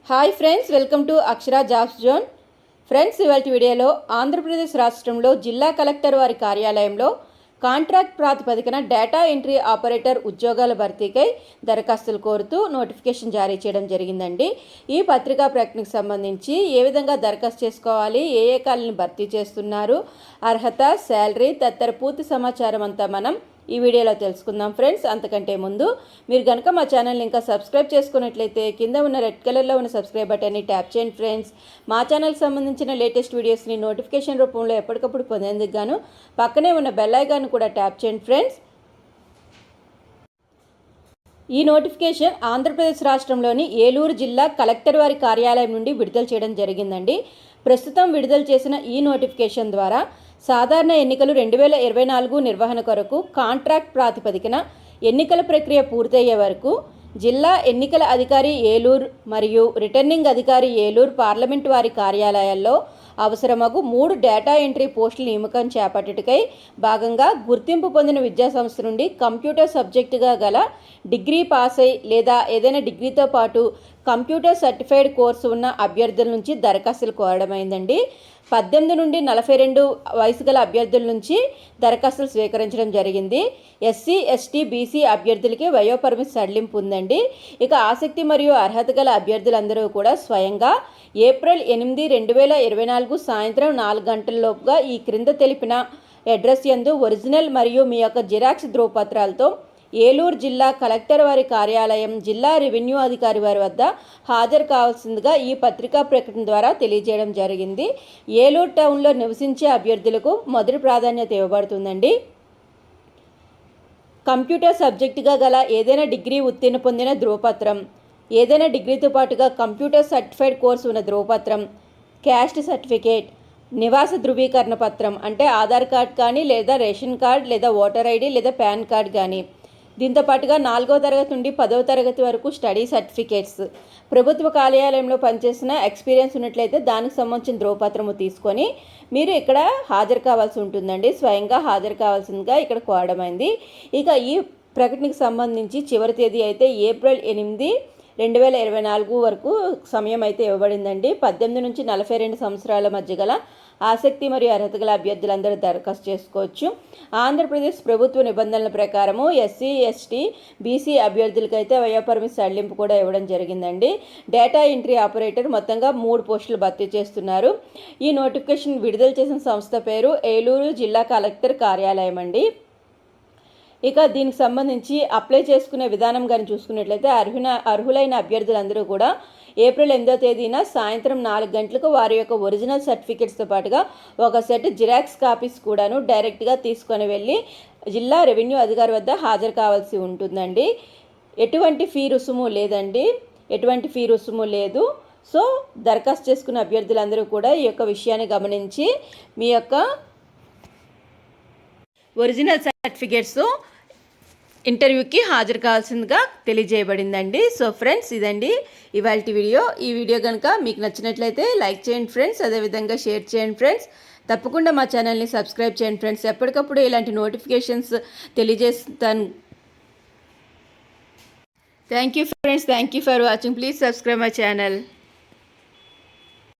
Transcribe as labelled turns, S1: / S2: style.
S1: Hi friends, welcome to Akshara jobs zone. Friends, ఇవాళ వీడియోలో ఆంధ్రప్రదేశ్ రాష్ట్రంలో జిల్లా కలెక్టర్ వారి కార్యాలయంలో కాంట్రాక్ట్ ప్రాతిపదికన డేటా ఎంట్రీ ఆపరేటర్ ఉద్యోగాల భర్తీకై దరఖాస్తులు కోరుతూ నోటిఫికేషన్ జారీ చేయడం జరిగిందండి. ఈ పత్రికా ప్రకటనకు సంబంధించి ఏ విధంగా దరఖాస్తు చేసుకోవాలి, ఏ ఖాళీని భర్తీ చేస్తున్నారు, అర్హత, శాలరీ తదితర పూర్తి సమాచారం అంతా మనం ఈ వీడియోలో తెలుసుకుందాం ఫ్రెండ్స్. అంతకంటే ముందు మీరు కనుక మా ఛానల్ని ఇంకా సబ్స్క్రైబ్ చేసుకున్నట్లయితే కింద ఉన్న రెడ్ కలర్లో ఉన్న సబ్స్క్రైబ్ బటన్ని ట్యాప్ చేయండి ఫ్రెండ్స్. మా ఛానల్కి సంబంధించిన లేటెస్ట్ వీడియోస్ని నోటిఫికేషన్ రూపంలో ఎప్పటికప్పుడు పొందేందుకు గాను పక్కనే ఉన్న బెల్ ఐకాన్ కూడా ట్యాప్ చేయండి ఫ్రెండ్స్. ఈ నోటిఫికేషన్ ఆంధ్రప్రదేశ్ రాష్ట్రంలోని ఏలూరు జిల్లా కలెక్టర్ వారి కార్యాలయం నుండి విడుదల చేయడం జరిగిందండి. ప్రస్తుతం విడుదల చేసిన ఈ నోటిఫికేషన్ ద్వారా సాధారణ ఎన్నికలు 2024 నిర్వహణ కొరకు కాంట్రాక్ట్ ప్రాతిపదికన ఎన్నికల ప్రక్రియ పూర్తయ్యే వరకు జిల్లా ఎన్నికల అధికారి ఏలూరు మరియు రిటర్నింగ్ అధికారి ఏలూరు పార్లమెంటు వారి కార్యాలయాల్లో అవసరమగు 3 డేటా ఎంట్రీ పోస్టుల నియామకం చేపట్టుటకై భాగంగా గుర్తింపు పొందిన విద్యాసంస్థ నుండి కంప్యూటర్ సబ్జెక్టుగా గల డిగ్రీ పాస్ అయి లేదా ఏదైనా డిగ్రీతో పాటు కంప్యూటర్ సర్టిఫైడ్ కోర్సు ఉన్న అభ్యర్థుల నుంచి దరఖాస్తులు కోరడమైందండి. 18 నుండి 42 వయసు గల అభ్యర్థుల నుంచి దరఖాస్తులు స్వీకరించడం జరిగింది. ఎస్సీ, ఎస్టీ, బీసీ అభ్యర్థులకి వయోపరిమితి సడలింపు ఉందండి. ఇక ఆసక్తి మరియు అర్హత గల అభ్యర్థులందరూ కూడా స్వయంగా ఏప్రిల్ 8, 2024 సాయంత్రం 4 గంటలలోపుగా ఈ క్రింద తెలిపిన అడ్రస్ యందు ఒరిజినల్ మరియు మీ యొక్క జిరాక్స్ ధృవపత్రాలతో ఏలూరు జిల్లా కలెక్టర్ వారి కార్యాలయం, జిల్లా రెవెన్యూ అధికారి వారి వద్ద హాజరు కావాల్సిందిగా ఈ పత్రికా ప్రకటన ద్వారా తెలియజేయడం జరిగింది. ఏలూరు టౌన్లో నివసించే అభ్యర్థులకు మొదటి ప్రాధాన్యత ఇవ్వబడుతుందండి. కంప్యూటర్ సబ్జెక్టుగా గల ఏదైనా డిగ్రీ ఉత్తీర్ణ పొందిన ధృవపత్రం, ఏదైనా డిగ్రీతో పాటుగా కంప్యూటర్ సర్టిఫైడ్ కోర్సు ఉన్న ధృవపత్రం, క్యాస్ట్ సర్టిఫికేట్, నివాస ధృవీకరణ పత్రం అంటే ఆధార్ కార్డ్ కానీ లేదా రేషన్ కార్డ్ లేదా ఓటర్ ఐడి లేదా పాన్ కార్డ్ కానీ, దీంతో పాటుగా 4వ తరగతి నుండి 10వ తరగతి వరకు స్టడీ సర్టిఫికేట్స్, ప్రభుత్వ కార్యాలయంలో పనిచేసిన ఎక్స్పీరియన్స్ ఉన్నట్లయితే దానికి సంబంధించిన ధృవపత్రము తీసుకొని మీరు ఇక్కడ హాజరు కావాల్సి ఉంటుందండి. స్వయంగా హాజరు కావాల్సిందిగా ఇక్కడ కోరడమైంది. ఇక ఈ ప్రకటనకు సంబంధించి చివరి తేదీ అయితే ఏప్రిల్ 8, 2024 వరకు సమయం అయితే ఇవ్వబడిందండి. 18 నుంచి 42 సంవత్సరాల మధ్య గల ఆసక్తి మరియు అర్హత గల అభ్యర్థులందరూ దరఖాస్తు చేసుకోవచ్చు. ఆంధ్రప్రదేశ్ ప్రభుత్వ నిబంధనల ప్రకారము ఎస్సీ, ఎస్టీ, బీసీ అభ్యర్థులకైతే వయోపరిమితి సడలింపు కూడా ఇవ్వడం జరిగిందండి. డేటా ఎంట్రీ ఆపరేటర్ మొత్తంగా 3 పోస్టులు భర్తీ చేస్తున్నారు. ఈ నోటిఫికేషన్ విడుదల చేసిన సంస్థ పేరు ఏలూరు జిల్లా కలెక్టర్ కార్యాలయం అండి. ఇక దీనికి సంబంధించి అప్లై చేసుకునే విధానం కానీ చూసుకున్నట్లయితే అర్హులైన అభ్యర్థులందరూ కూడా ఏప్రిల్ 8వ తేదీన సాయంత్రం 4 గంటలకు వారి యొక్క ఒరిజినల్ సర్టిఫికేట్స్తో పాటుగా ఒక సెట్ జిరాక్స్ కాపీస్ కూడాను డైరెక్ట్గా తీసుకొని వెళ్ళి జిల్లా రెవెన్యూ అధికారి వద్ద హాజరు కావాల్సి ఉంటుందండి. ఎటువంటి ఫీ రుసుము లేదండి, ఎటువంటి ఫీ రుసుము లేదు. సో దరఖాస్తు చేసుకున్న అభ్యర్థులందరూ కూడా ఈ యొక్క విషయాన్ని గమనించి మీ యొక్క ఒరిజినల్ సర్టిఫికేట్స్ ఇంటర్వ్యూకి హాజరు కావాల్సిందిగా తెలియజేయబడిందండి. సో ఫ్రెండ్స్, ఇదండి ఇవాళ వీడియో. ఈ వీడియో కనుక మీకు నచ్చినట్లయితే లైక్ చేయండి ఫ్రెండ్స్, అదేవిధంగా షేర్ చేయండి ఫ్రెండ్స్. తప్పకుండా మా ఛానల్ని సబ్స్క్రైబ్ చేయండి ఫ్రెండ్స్. ఎప్పటికప్పుడు ఇలాంటి నోటిఫికేషన్స్ తెలియజేస్తాను. Thank you friends, thank you for watching. Please subscribe my channel.